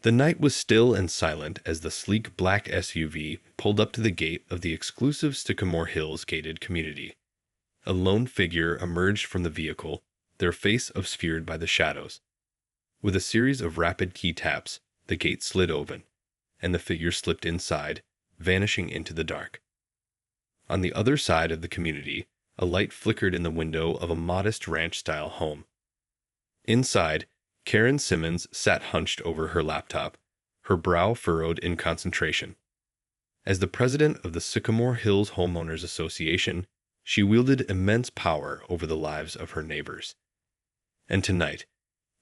The night was still and silent as the sleek black SUV pulled up to the gate of the exclusive Sycamore Hills gated community. A lone figure emerged from the vehicle, their face obscured by the shadows. With a series of rapid key taps, the gate slid open, and the figure slipped inside, vanishing into the dark. On the other side of the community, a light flickered in the window of a modest ranch-style home. Inside, Karen Simmons sat hunched over her laptop, her brow furrowed in concentration. As the president of the Sycamore Hills Homeowners Association, she wielded immense power over the lives of her neighbors. And tonight,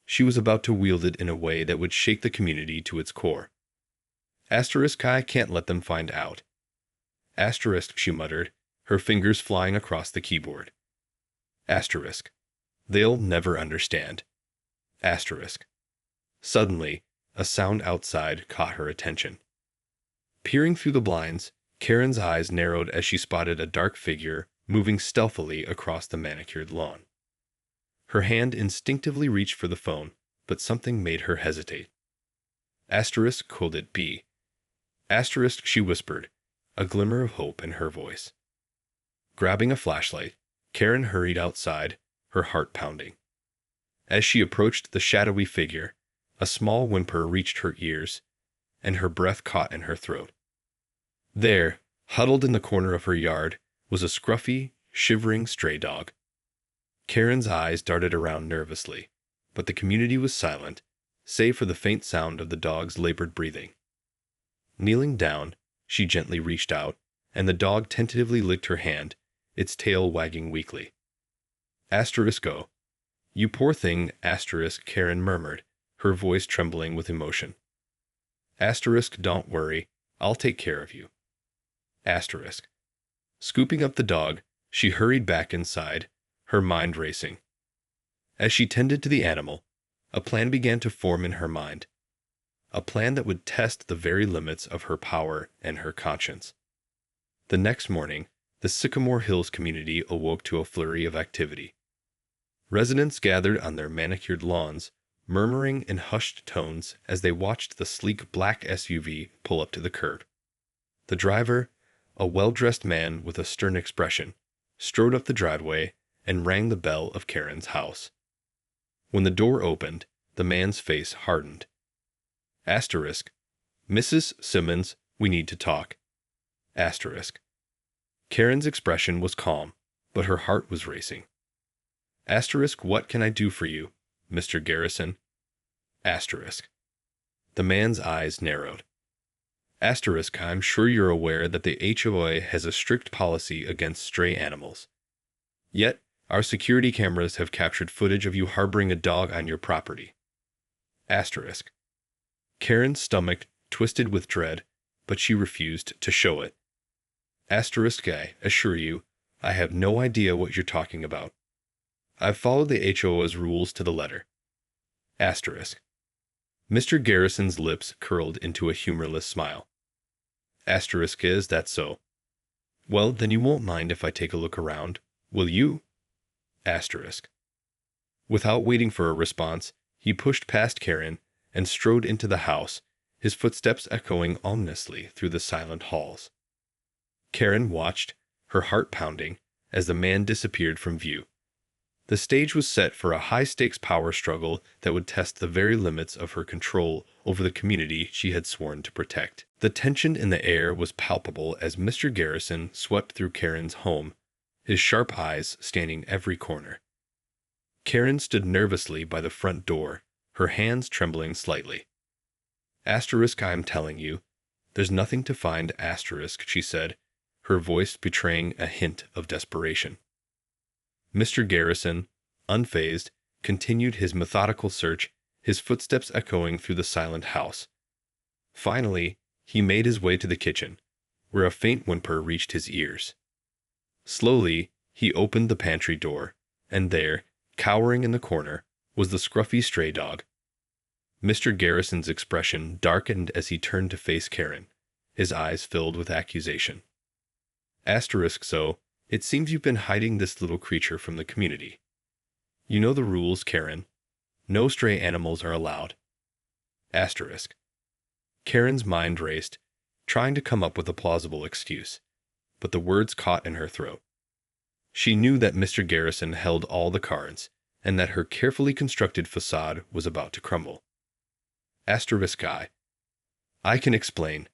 she was about to wield it in a way that would shake the community to its core. I can't let them find out. She muttered, her fingers flying across the keyboard. They'll never understand. Suddenly, a sound outside caught her attention. Peering through the blinds, Karen's eyes narrowed as she spotted a dark figure moving stealthily across the manicured lawn. Her hand instinctively reached for the phone, but something made her hesitate. Could it be? She whispered, a glimmer of hope in her voice. Grabbing a flashlight, Karen hurried outside, her heart pounding. As she approached the shadowy figure, a small whimper reached her ears, and her breath caught in her throat. There, huddled in the corner of her yard, was a scruffy, shivering stray dog. Karen's eyes darted around nervously, but the community was silent, save for the faint sound of the dog's labored breathing. Kneeling down, she gently reached out, and the dog tentatively licked her hand, its tail wagging weakly. Go. You poor thing, Karen murmured, her voice trembling with emotion. Don't worry, I'll take care of you. Scooping up the dog, she hurried back inside, her mind racing. As she tended to the animal, a plan began to form in her mind. A plan that would test the very limits of her power and her conscience. The next morning, the Sycamore Hills community awoke to a flurry of activity. Residents gathered on their manicured lawns, murmuring in hushed tones as they watched the sleek black SUV pull up to the curb. The driver, a well-dressed man with a stern expression, strode up the driveway and rang the bell of Karen's house. When the door opened, the man's face hardened. Mrs. Simmons, we need to talk. Karen's expression was calm, but her heart was racing. What can I do for you, Mr. Garrison? The man's eyes narrowed. I'm sure you're aware that the HOA has a strict policy against stray animals. Yet, our security cameras have captured footage of you harboring a dog on your property. Karen's stomach twisted with dread, but she refused to show it. I assure you, I have no idea what you're talking about. I've followed the HOA's rules to the letter. Mr. Garrison's lips curled into a humorless smile. Is that so? Well, then you won't mind if I take a look around, will you? Without waiting for a response, he pushed past Karen and strode into the house, his footsteps echoing ominously through the silent halls. Karen watched, her heart pounding, as the man disappeared from view. The stage was set for a high-stakes power struggle that would test the very limits of her control over the community she had sworn to protect. The tension in the air was palpable as Mr. Garrison swept through Karen's home, his sharp eyes scanning every corner. Karen stood nervously by the front door, her hands trembling slightly. I'm telling you, there's nothing to find, she said, her voice betraying a hint of desperation. Mr. Garrison, unfazed, continued his methodical search, his footsteps echoing through the silent house. Finally, he made his way to the kitchen, where a faint whimper reached his ears. Slowly, he opened the pantry door, and there, cowering in the corner, was the scruffy stray dog. Mr. Garrison's expression darkened as he turned to face Karen, his eyes filled with accusation. So, it seems you've been hiding this little creature from the community. You know the rules, Karen. No stray animals are allowed. Karen's mind raced, trying to come up with a plausible excuse, but the words caught in her throat. She knew that Mr. Garrison held all the cards, and that her carefully constructed facade was about to crumble. Asterisk I can explain.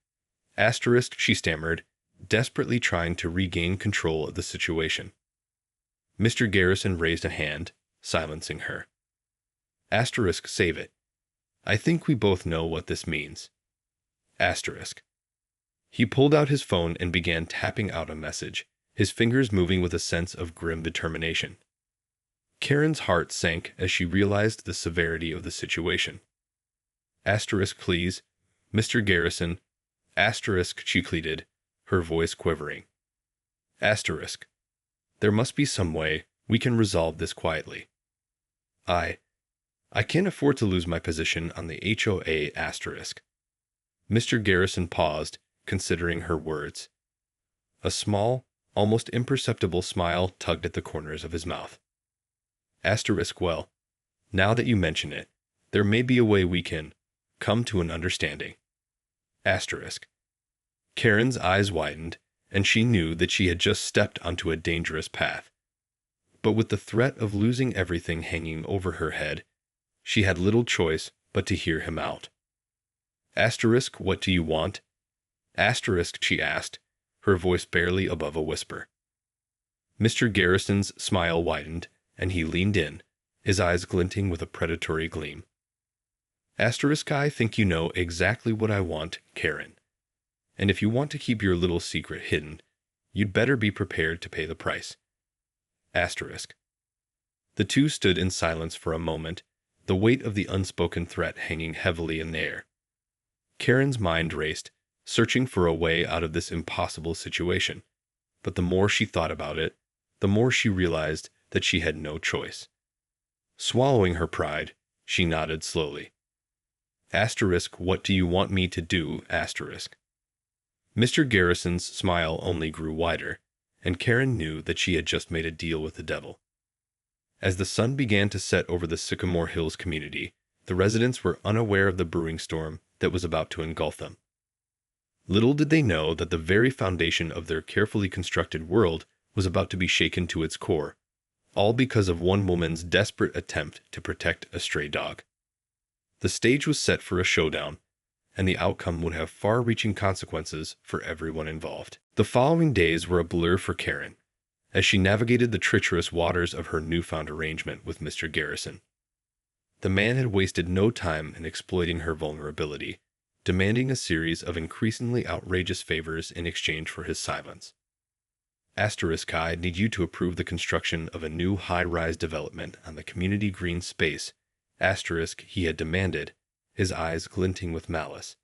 Asterisk, she stammered, desperately trying to regain control of the situation. Mr. Garrison raised a hand, silencing her. Asterisk, save it. I think we both know what this means. Asterisk. He pulled out his phone and began tapping out a message, his fingers moving with a sense of grim determination. Karen's heart sank as she realized the severity of the situation. Asterisk, please, Mr. Garrison. Asterisk, she pleaded, her voice quivering. Asterisk. There must be some way we can resolve this quietly. I can't afford to lose my position on the HOA asterisk. Mr. Garrison paused, considering her words. A small, almost imperceptible smile tugged at the corners of his mouth. Asterisk, well, now that you mention it, there may be a way we can come to an understanding. Asterisk. Karen's eyes widened, and she knew that she had just stepped onto a dangerous path. But with the threat of losing everything hanging over her head, she had little choice but to hear him out. Asterisk, what do you want? Asterisk, she asked, her voice barely above a whisper. Mr. Garrison's smile widened, and he leaned in, his eyes glinting with a predatory gleam. Asterisk, I think you know exactly what I want, Karen. And if you want to keep your little secret hidden, you'd better be prepared to pay the price. Asterisk. The two stood in silence for a moment, the weight of the unspoken threat hanging heavily in the air. Karen's mind raced, searching for a way out of this impossible situation. But the more she thought about it, the more she realized that she had no choice. Swallowing her pride, she nodded slowly. Asterisk, what do you want me to do? Asterisk. Mr. Garrison's smile only grew wider, and Karen knew that she had just made a deal with the devil. As the sun began to set over the Sycamore Hills community, the residents were unaware of the brewing storm that was about to engulf them. Little did they know that the very foundation of their carefully constructed world was about to be shaken to its core, all because of one woman's desperate attempt to protect a stray dog. The stage was set for a showdown, and the outcome would have far-reaching consequences for everyone involved. The following days were a blur for Karen, as she navigated the treacherous waters of her newfound arrangement with Mr. Garrison. The man had wasted no time in exploiting her vulnerability, demanding a series of increasingly outrageous favors in exchange for his silence. Asterisk, I need you to approve the construction of a new high-rise development on the community green space. Asterisk, he had demanded, his eyes glinting with malice.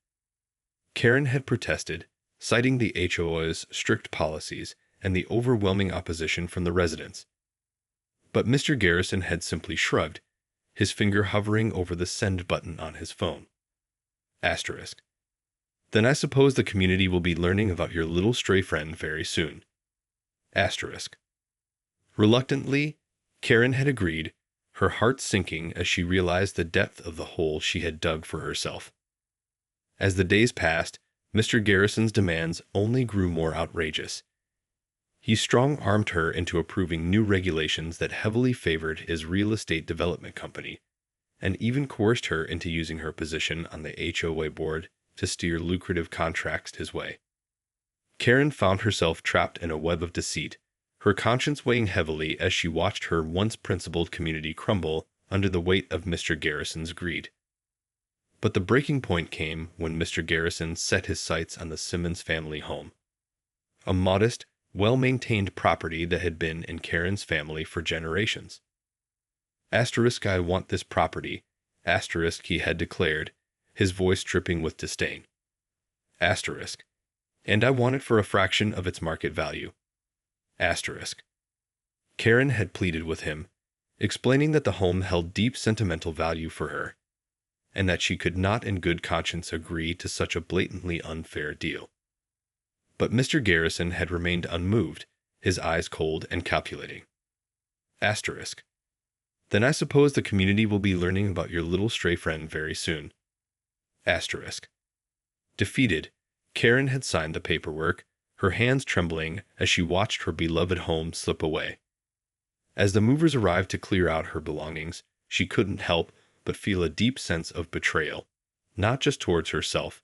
Karen had protested, citing the HOA's strict policies and the overwhelming opposition from the residents. But Mr. Garrison had simply shrugged, his finger hovering over the send button on his phone. Asterisk. Then I suppose the community will be learning about your little stray friend very soon. Asterisk. Reluctantly, Karen had agreed, her heart sinking as she realized the depth of the hole she had dug for herself. As the days passed, Mr. Garrison's demands only grew more outrageous. He strong-armed her into approving new regulations that heavily favored his real estate development company, and even coerced her into using her position on the HOA board to steer lucrative contracts his way. Karen found herself trapped in a web of deceit, her conscience weighing heavily as she watched her once-principled community crumble under the weight of Mr. Garrison's greed. But the breaking point came when Mr. Garrison set his sights on the Simmons family home. A modest, well-maintained property that had been in Karen's family for generations. Asterisk, I want this property. Asterisk, he had declared, his voice dripping with disdain. Asterisk. And I want it for a fraction of its market value. Asterisk. Karen had pleaded with him, explaining that the home held deep sentimental value for her, and that she could not in good conscience agree to such a blatantly unfair deal. But Mr. Garrison had remained unmoved, his eyes cold and calculating. Asterisk. Then I suppose the community will be learning about your little stray friend very soon. Asterisk. Defeated, Karen had signed the paperwork, her hands trembling as she watched her beloved home slip away. As the movers arrived to clear out her belongings, she couldn't help but feel a deep sense of betrayal, not just towards herself,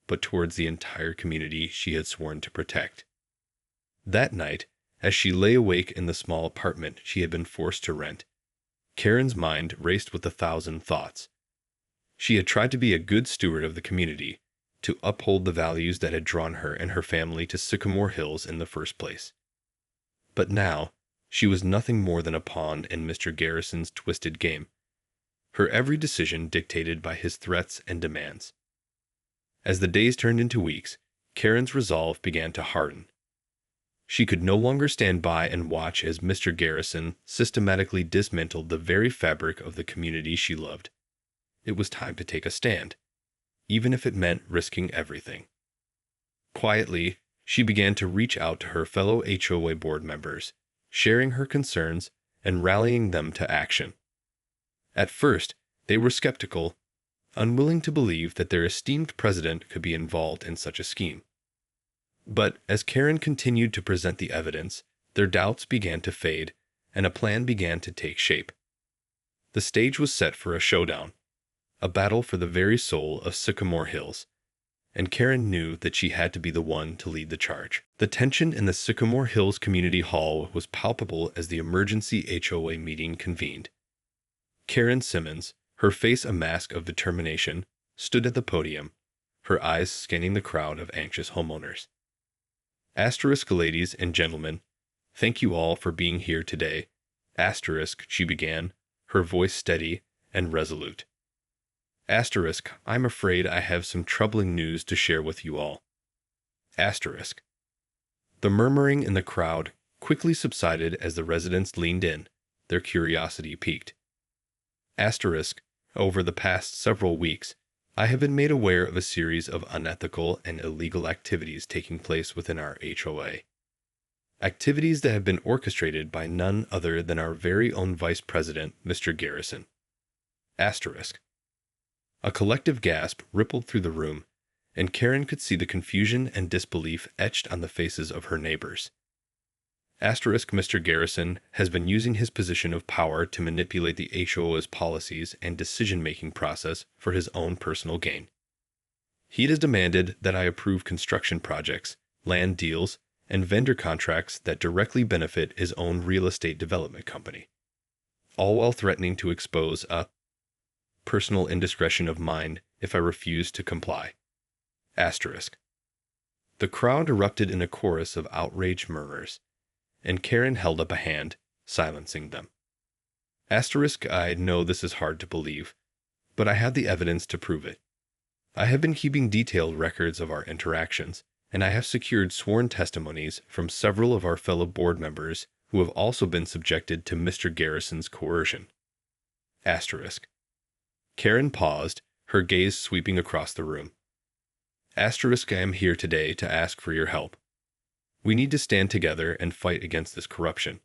but towards the entire community she had sworn to protect. That night, as she lay awake in the small apartment she had been forced to rent, Karen's mind raced with 1,000 thoughts. She had tried to be a good steward of the community, to uphold the values that had drawn her and her family to Sycamore Hills in the first place. But now, she was nothing more than a pawn in Mr. Garrison's twisted game, her every decision dictated by his threats and demands. As the days turned into weeks, Karen's resolve began to harden. She could no longer stand by and watch as Mr. Garrison systematically dismantled the very fabric of the community she loved. It was time to take a stand, even if it meant risking everything. Quietly, she began to reach out to her fellow HOA board members, sharing her concerns and rallying them to action. At first, they were skeptical, unwilling to believe that their esteemed president could be involved in such a scheme. But as Karen continued to present the evidence, their doubts began to fade, and a plan began to take shape. The stage was set for a showdown, a battle for the very soul of Sycamore Hills, and Karen knew that she had to be the one to lead the charge. The tension in the Sycamore Hills Community Hall was palpable as the emergency HOA meeting convened. Karen Simmons, her face a mask of determination, stood at the podium, her eyes scanning the crowd of anxious homeowners. Ladies and gentlemen, thank you all for being here today. She began, her voice steady and resolute. I'm afraid I have some troubling news to share with you all. The murmuring in the crowd quickly subsided as the residents leaned in, their curiosity piqued. Over the past several weeks, I have been made aware of a series of unethical and illegal activities taking place within our HOA. Activities that have been orchestrated by none other than our very own Vice President, Mr. Garrison. A collective gasp rippled through the room, and Karen could see the confusion and disbelief etched on the faces of her neighbors. Mr. Garrison has been using his position of power to manipulate the HOA's policies and decision-making process for his own personal gain. He has demanded that I approve construction projects, land deals, and vendor contracts that directly benefit his own real estate development company, all while threatening to expose a personal indiscretion of mine if I refuse to comply. The crowd erupted in a chorus of outraged murmurs, and Karen held up a hand, silencing them. I know this is hard to believe, but I have the evidence to prove it. I have been keeping detailed records of our interactions, and I have secured sworn testimonies from several of our fellow board members who have also been subjected to Mr. Garrison's coercion. Karen paused, her gaze sweeping across the room. I am here today to ask for your help. We need to stand together and fight against this corruption.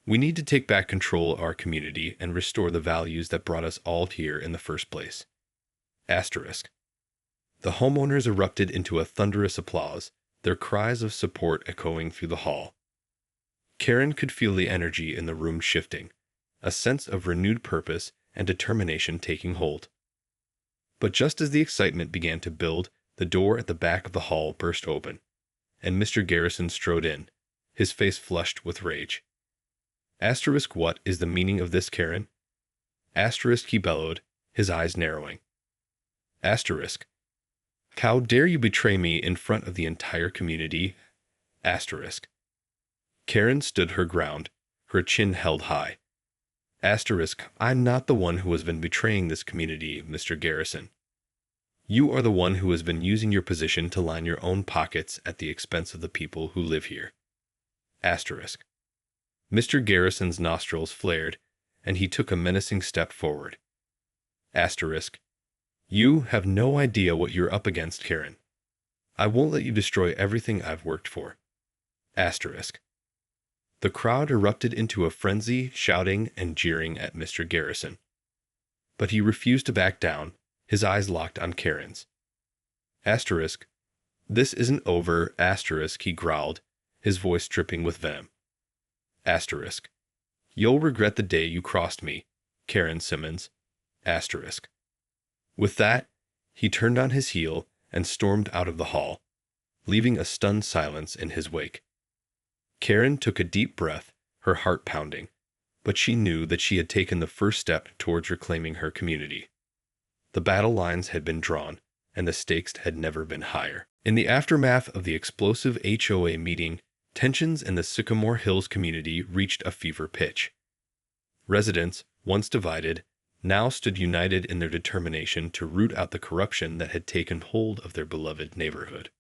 We need to take back control of our community and restore the values that brought us all here in the first place. The homeowners erupted into a thunderous applause, their cries of support echoing through the hall. Karen could feel the energy in the room shifting, a sense of renewed purpose and determination taking hold. But just as the excitement began to build, the door at the back of the hall burst open, and Mr. Garrison strode in, his face flushed with rage. What is the meaning of this, Karen? He bellowed, his eyes narrowing. How dare you betray me in front of the entire community? Karen stood her ground, her chin held high. I'm not the one who has been betraying this community, Mr. Garrison. You are the one who has been using your position to line your own pockets at the expense of the people who live here. Mr. Garrison's nostrils flared, and he took a menacing step forward. You have no idea what you're up against, Karen. I won't let you destroy everything I've worked for. The crowd erupted into a frenzy, shouting and jeering at Mr. Garrison. But he refused to back down, his eyes locked on Karen's. Asterisk. This isn't over, asterisk, he growled, his voice dripping with venom. Asterisk. You'll regret the day you crossed me, Karen Simmons. Asterisk. With that, he turned on his heel and stormed out of the hall, leaving a stunned silence in his wake. Karen took a deep breath, her heart pounding, but she knew that she had taken the first step towards reclaiming her community. The battle lines had been drawn, and the stakes had never been higher. In the aftermath of the explosive HOA meeting, tensions in the Sycamore Hills community reached a fever pitch. Residents, once divided, now stood united in their determination to root out the corruption that had taken hold of their beloved neighborhood.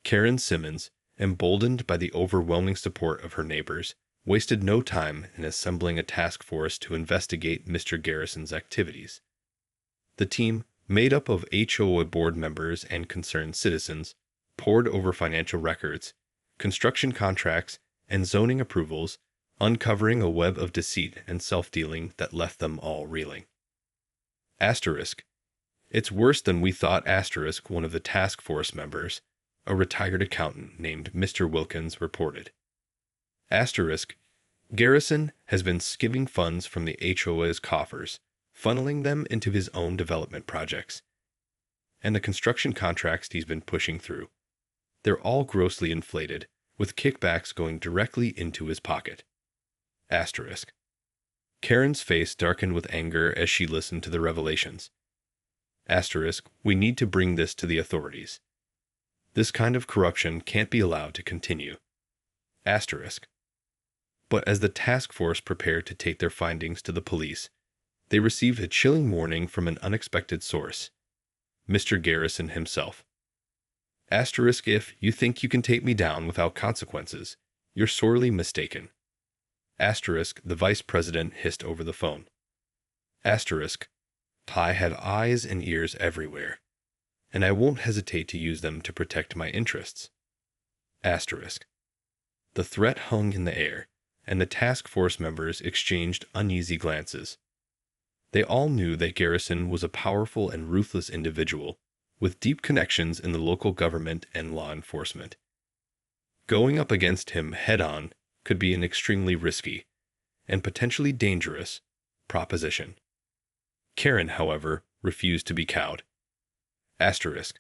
Karen Simmons, emboldened by the overwhelming support of her neighbors, wasted no time in assembling a task force to investigate Mr. Garrison's activities. The team, made up of HOA board members and concerned citizens, pored over financial records, construction contracts, and zoning approvals, uncovering a web of deceit and self-dealing that left them all reeling. Asterisk. It's worse than we thought, asterisk, one of the task force members, a retired accountant named Mr. Wilkins, reported. Asterisk. Garrison has been skimming funds from the HOA's coffers, funneling them into his own development projects. And the construction contracts he's been pushing through. They're all grossly inflated, with kickbacks going directly into his pocket. Asterisk. Karen's face darkened with anger as she listened to the revelations. Asterisk. We need to bring this to the authorities. This kind of corruption can't be allowed to continue. Asterisk. But as the task force prepared to take their findings to the police, they received a chilling warning from an unexpected source, Mr. Garrison himself. Asterisk. If you think you can take me down without consequences, you're sorely mistaken. Asterisk. The vice president hissed over the phone. Asterisk. I have eyes and ears everywhere, and I won't hesitate to use them to protect my interests. Asterisk. The threat hung in the air, and the task force members exchanged uneasy glances. They all knew that Garrison was a powerful and ruthless individual, with deep connections in the local government and law enforcement. Going up against him head-on could be an extremely risky, and potentially dangerous, proposition. Karen, however, refused to be cowed. Asterisk.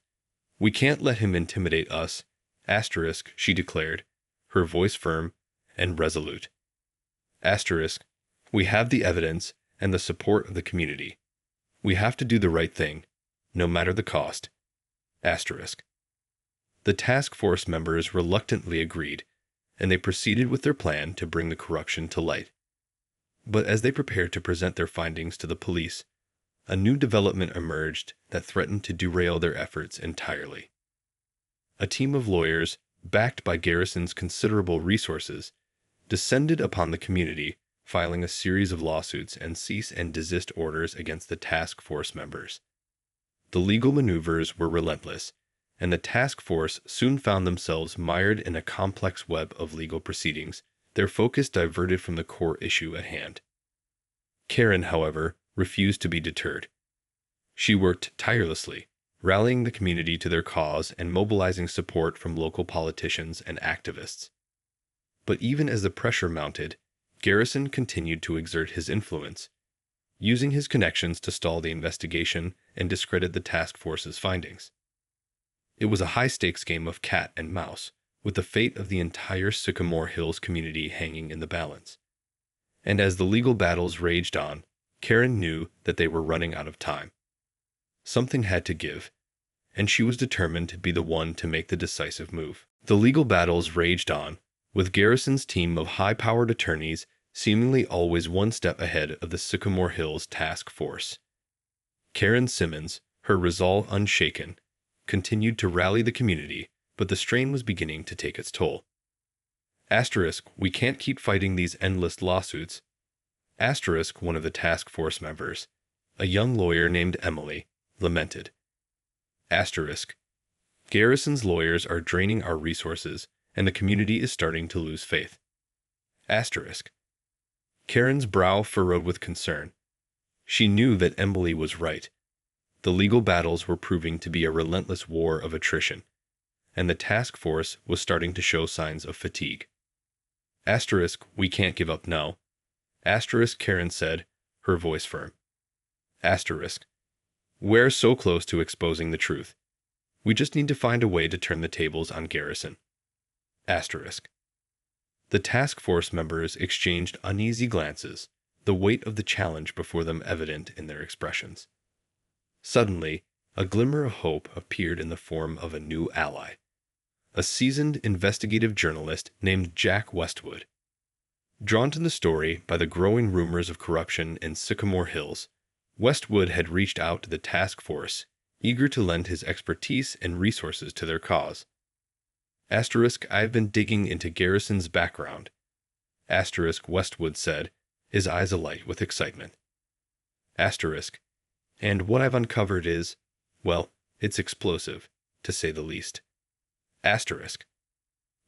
We can't let him intimidate us, asterisk, she declared, her voice firm and resolute. Asterisk. We have the evidence and the support of the community. We have to do the right thing, no matter the cost. Asterisk. The task force members reluctantly agreed, and they proceeded with their plan to bring the corruption to light. But as they prepared to present their findings to the police, a new development emerged that threatened to derail their efforts entirely. A team of lawyers, backed by Garrison's considerable resources, descended upon the community, filing a series of lawsuits and cease and desist orders against the task force members. The legal maneuvers were relentless, and the task force soon found themselves mired in a complex web of legal proceedings, their focus diverted from the core issue at hand. Karen, however, refused to be deterred. She worked tirelessly, rallying the community to their cause and mobilizing support from local politicians and activists. But even as the pressure mounted, Garrison continued to exert his influence, using his connections to stall the investigation and discredit the task force's findings. It was a high-stakes game of cat and mouse, with the fate of the entire Sycamore Hills community hanging in the balance. And as the legal battles raged on, Karen knew that they were running out of time. Something had to give, and she was determined to be the one to make the decisive move. The legal battles raged on, with Garrison's team of high-powered attorneys seemingly always one step ahead of the Sycamore Hills task force. Karen Simmons, her resolve unshaken, continued to rally the community, but the strain was beginning to take its toll. Asterisk. We can't keep fighting these endless lawsuits. Asterisk. One of the task force members, a young lawyer named Emily, lamented. Asterisk. Garrison's lawyers are draining our resources, and the community is starting to lose faith. Asterisk. Karen's brow furrowed with concern. She knew that Emily was right. The legal battles were proving to be a relentless war of attrition, and the task force was starting to show signs of fatigue. Asterisk, we can't give up now. Asterisk, Karen said, her voice firm. Asterisk, we're so close to exposing the truth. We just need to find a way to turn the tables on Garrison. Asterisk. The task force members exchanged uneasy glances, the weight of the challenge before them evident in their expressions. Suddenly, a glimmer of hope appeared in the form of a new ally. A seasoned investigative journalist named Jack Westwood. Drawn to the story by the growing rumors of corruption in Sycamore Hills, Westwood had reached out to the task force, eager to lend his expertise and resources to their cause. Asterisk, I've been digging into Garrison's background. Asterisk, Westwood said, his eyes alight with excitement. Asterisk, and what I've uncovered is, well, it's explosive, to say the least. Asterisk.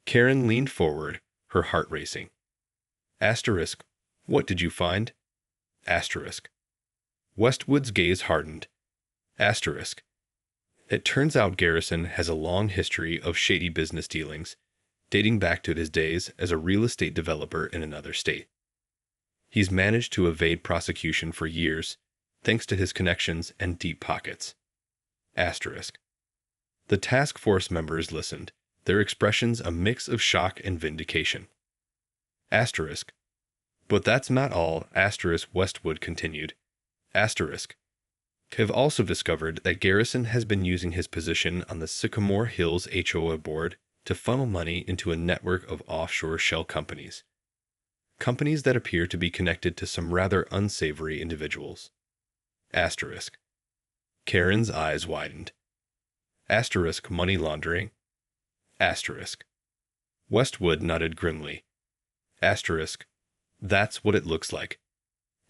Karen leaned forward, her heart racing. Asterisk, what did you find? Asterisk. Westwood's gaze hardened. Asterisk. It turns out Garrison has a long history of shady business dealings, dating back to his days as a real estate developer in another state. He's managed to evade prosecution for years, thanks to his connections and deep pockets. Asterisk. The task force members listened, their expressions a mix of shock and vindication. Asterisk. But that's not all, asterisk, Westwood continued. Asterisk. Have also discovered that Garrison has been using his position on the Sycamore Hills HOA board to funnel money into a network of offshore shell companies. Companies that appear to be connected to some rather unsavory individuals. Asterisk. Karen's eyes widened. Asterisk, money laundering. Asterisk. Westwood nodded grimly. Asterisk. That's what it looks like.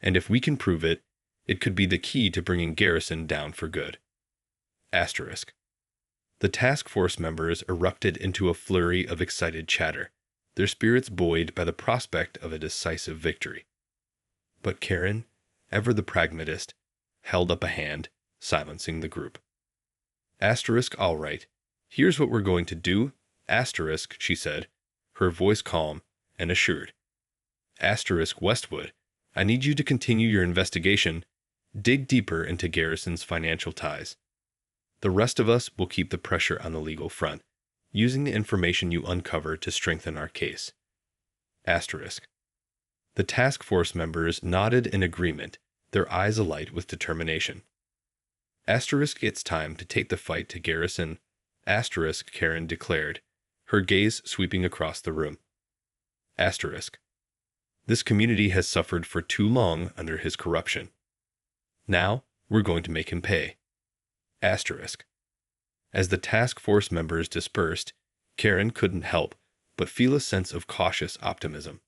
And if we can prove it, it could be the key to bringing Garrison down for good. Asterisk. The task force members erupted into a flurry of excited chatter, their spirits buoyed by the prospect of a decisive victory. But Karen, ever the pragmatist, held up a hand, silencing the group. Asterisk, all right. Here's what we're going to do. Asterisk, she said, her voice calm and assured. Asterisk, Westwood, I need you to continue your investigation. Dig deeper into Garrison's financial ties. The rest of us will keep the pressure on the legal front, using the information you uncover to strengthen our case. Asterisk. The task force members nodded in agreement, their eyes alight with determination. Asterisk, it's time to take the fight to Garrison. Asterisk, Karen declared, her gaze sweeping across the room. Asterisk. This community has suffered for too long under his corruption. Now, we're going to make him pay. Asterisk. As the task force members dispersed, Karen couldn't help but feel a sense of cautious optimism.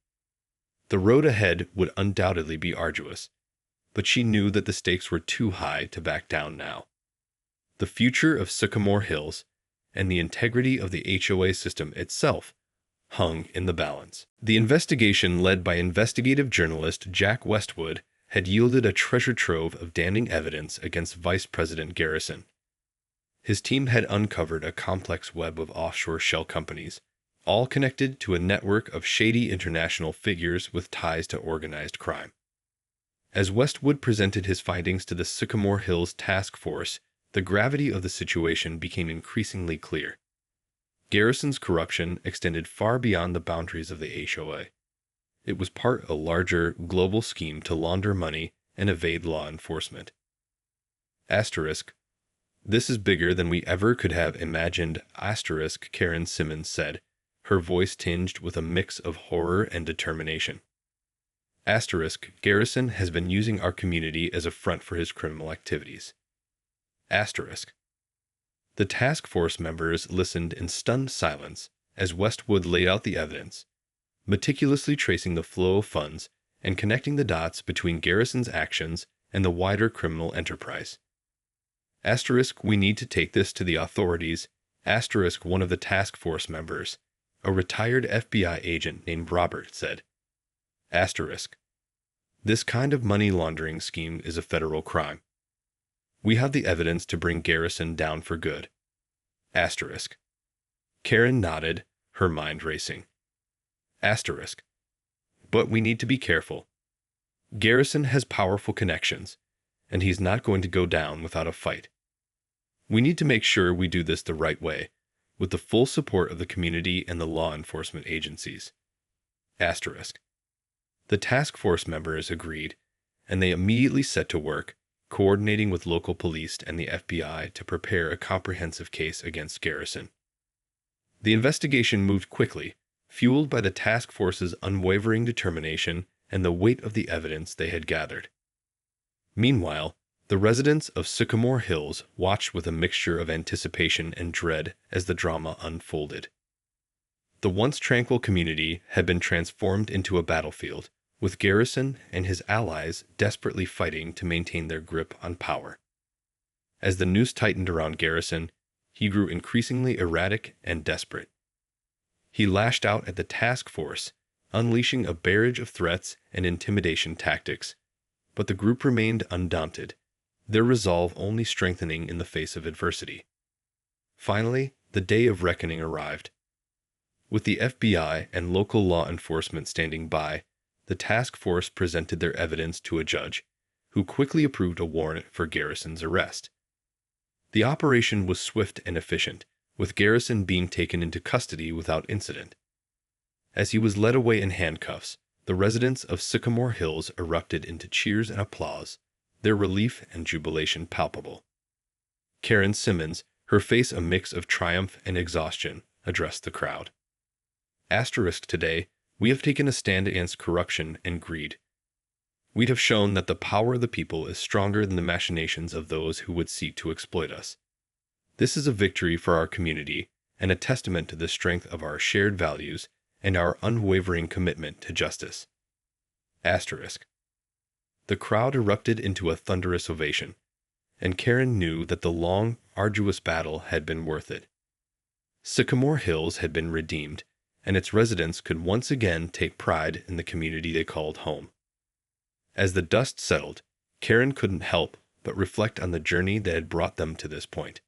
The road ahead would undoubtedly be arduous, but she knew that the stakes were too high to back down now. The future of Sycamore Hills and the integrity of the HOA system itself hung in the balance. The investigation led by investigative journalist Jack Westwood had yielded a treasure trove of damning evidence against Vice President Garrison. His team had uncovered a complex web of offshore shell companies, all connected to a network of shady international figures with ties to organized crime. As Westwood presented his findings to the Sycamore Hills Task Force, the gravity of the situation became increasingly clear. Garrison's corruption extended far beyond the boundaries of the HOA. It was part of a larger, global scheme to launder money and evade law enforcement. Asterisk. This is bigger than we ever could have imagined, asterisk, Karen Simmons said, her voice tinged with a mix of horror and determination. Asterisk, Garrison has been using our community as a front for his criminal activities. Asterisk. The task force members listened in stunned silence as Westwood laid out the evidence, meticulously tracing the flow of funds and connecting the dots between Garrison's actions and the wider criminal enterprise. Asterisk, we need to take this to the authorities. Asterisk, one of the task force members, a retired FBI agent named Robert, said. Asterisk. This kind of money laundering scheme is a federal crime. We have the evidence to bring Garrison down for good. Asterisk. Karen nodded, her mind racing. Asterisk. But we need to be careful. Garrison has powerful connections, and he's not going to go down without a fight. We need to make sure we do this the right way, with the full support of the community and the law enforcement agencies. Asterisk. The task force members agreed, and they immediately set to work, coordinating with local police and the FBI to prepare a comprehensive case against Garrison. The investigation moved quickly, fueled by the task force's unwavering determination and the weight of the evidence they had gathered. Meanwhile, the residents of Sycamore Hills watched with a mixture of anticipation and dread as the drama unfolded. The once tranquil community had been transformed into a battlefield, with Garrison and his allies desperately fighting to maintain their grip on power. As the noose tightened around Garrison, he grew increasingly erratic and desperate. He lashed out at the task force, unleashing a barrage of threats and intimidation tactics, but the group remained undaunted, their resolve only strengthening in the face of adversity. Finally, the day of reckoning arrived. With the FBI and local law enforcement standing by, the task force presented their evidence to a judge, who quickly approved a warrant for Garrison's arrest. The operation was swift and efficient, with Garrison being taken into custody without incident. As he was led away in handcuffs, the residents of Sycamore Hills erupted into cheers and applause, their relief and jubilation palpable. Karen Simmons, her face a mix of triumph and exhaustion, addressed the crowd. Asterisk. Today, we have taken a stand against corruption and greed. We have shown that the power of the people is stronger than the machinations of those who would seek to exploit us. This is a victory for our community and a testament to the strength of our shared values and our unwavering commitment to justice. Asterisk. The crowd erupted into a thunderous ovation, and Karen knew that the long, arduous battle had been worth it. Sycamore Hills had been redeemed, and its residents could once again take pride in the community they called home. As the dust settled, Karen couldn't help but reflect on the journey that had brought them to this point.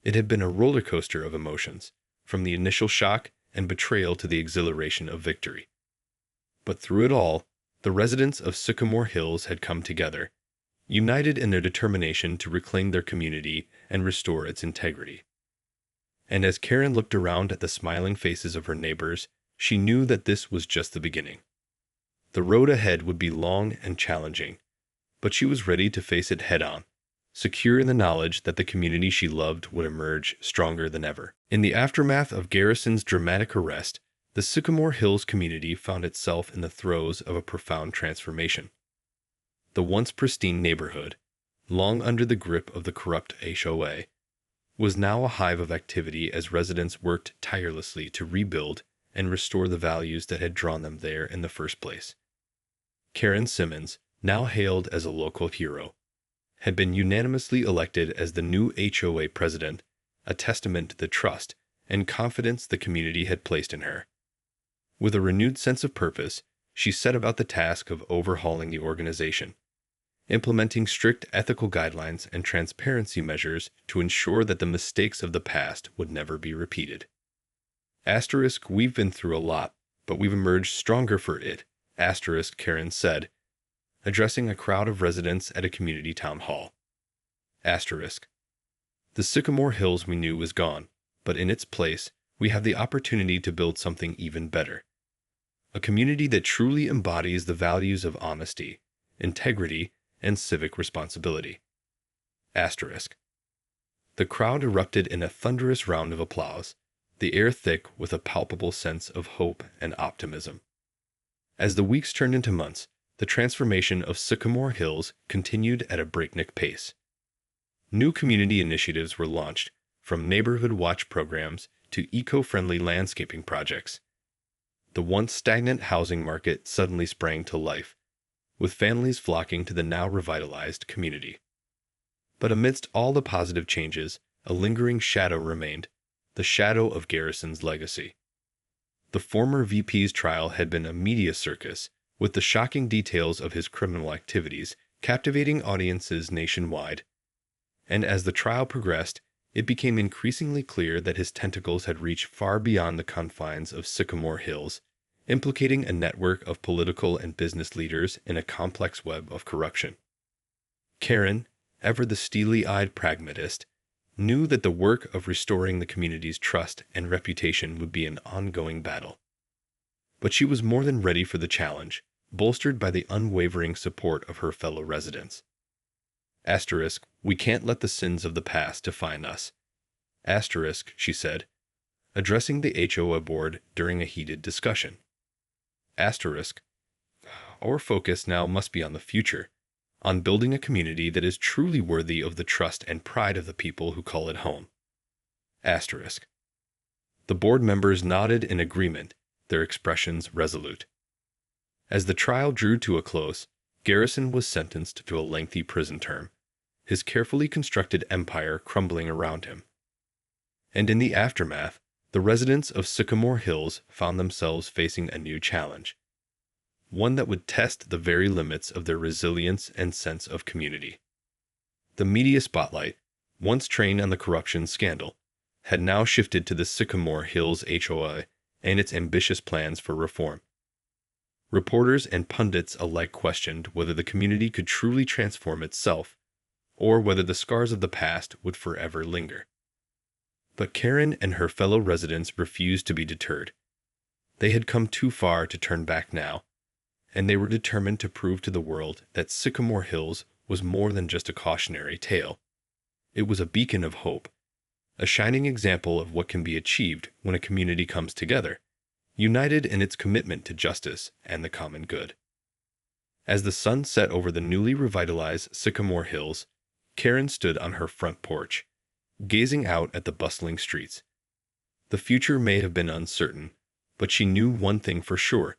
It had been a roller coaster of emotions, from the initial shock and betrayal to the exhilaration of victory. But through it all, the residents of Sycamore Hills had come together, united in their determination to reclaim their community and restore its integrity. And as Karen looked around at the smiling faces of her neighbors, she knew that this was just the beginning. The road ahead would be long and challenging, but she was ready to face it head-on, secure in the knowledge that the community she loved would emerge stronger than ever. In the aftermath of Garrison's dramatic arrest, the Sycamore Hills community found itself in the throes of a profound transformation. The once pristine neighborhood, long under the grip of the corrupt HOA, was now a hive of activity as residents worked tirelessly to rebuild and restore the values that had drawn them there in the first place. Karen Simmons, now hailed as a local hero, had been unanimously elected as the new HOA president, a testament to the trust and confidence the community had placed in her. With a renewed sense of purpose, she set about the task of overhauling the organization, implementing strict ethical guidelines and transparency measures to ensure that the mistakes of the past would never be repeated. Asterisk. We've been through a lot, but we've emerged stronger for it, asterisk. Karen said, addressing a crowd of residents at a community town hall. Asterisk. The Sycamore Hills we knew was gone, but in its place, we have the opportunity to build something even better. A community that truly embodies the values of honesty, integrity, and civic responsibility. Asterisk. The crowd erupted in a thunderous round of applause, the air thick with a palpable sense of hope and optimism. As the weeks turned into months, the transformation of Sycamore Hills continued at a breakneck pace. New community initiatives were launched, from neighborhood watch programs to eco-friendly landscaping projects. The once stagnant housing market suddenly sprang to life, with families flocking to the now revitalized community. But amidst all the positive changes, a lingering shadow remained, the shadow of Garrison's legacy. The former VP's trial had been a media circus, with the shocking details of his criminal activities captivating audiences nationwide. And as the trial progressed, it became increasingly clear that his tentacles had reached far beyond the confines of Sycamore Hills, implicating a network of political and business leaders in a complex web of corruption. Karen, ever the steely-eyed pragmatist, knew that the work of restoring the community's trust and reputation would be an ongoing battle. But she was more than ready for the challenge, bolstered by the unwavering support of her fellow residents. Asterisk, we can't let the sins of the past define us. Asterisk, she said, addressing the HOA board during a heated discussion. Asterisk, our focus now must be on the future, on building a community that is truly worthy of the trust and pride of the people who call it home. Asterisk. The board members nodded in agreement, their expressions resolute. As the trial drew to a close, Garrison was sentenced to a lengthy prison term, his carefully constructed empire crumbling around him. And in the aftermath, the residents of Sycamore Hills found themselves facing a new challenge, one that would test the very limits of their resilience and sense of community. The media spotlight, once trained on the corruption scandal, had now shifted to the Sycamore Hills HOA and its ambitious plans for reform. Reporters and pundits alike questioned whether the community could truly transform itself, or whether the scars of the past would forever linger. But Karen and her fellow residents refused to be deterred. They had come too far to turn back now, and they were determined to prove to the world that Sycamore Hills was more than just a cautionary tale. It was a beacon of hope, a shining example of what can be achieved when a community comes together, united in its commitment to justice and the common good. As the sun set over the newly revitalized Sycamore Hills, Karen stood on her front porch, gazing out at the bustling streets. The future may have been uncertain, but she knew one thing for sure.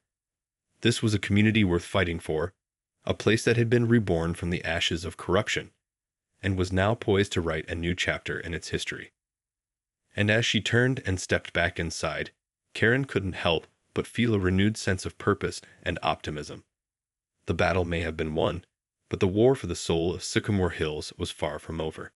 This was a community worth fighting for, a place that had been reborn from the ashes of corruption, and was now poised to write a new chapter in its history. And as she turned and stepped back inside, Karen couldn't help but feel a renewed sense of purpose and optimism. The battle may have been won, but the war for the soul of Sycamore Hills was far from over.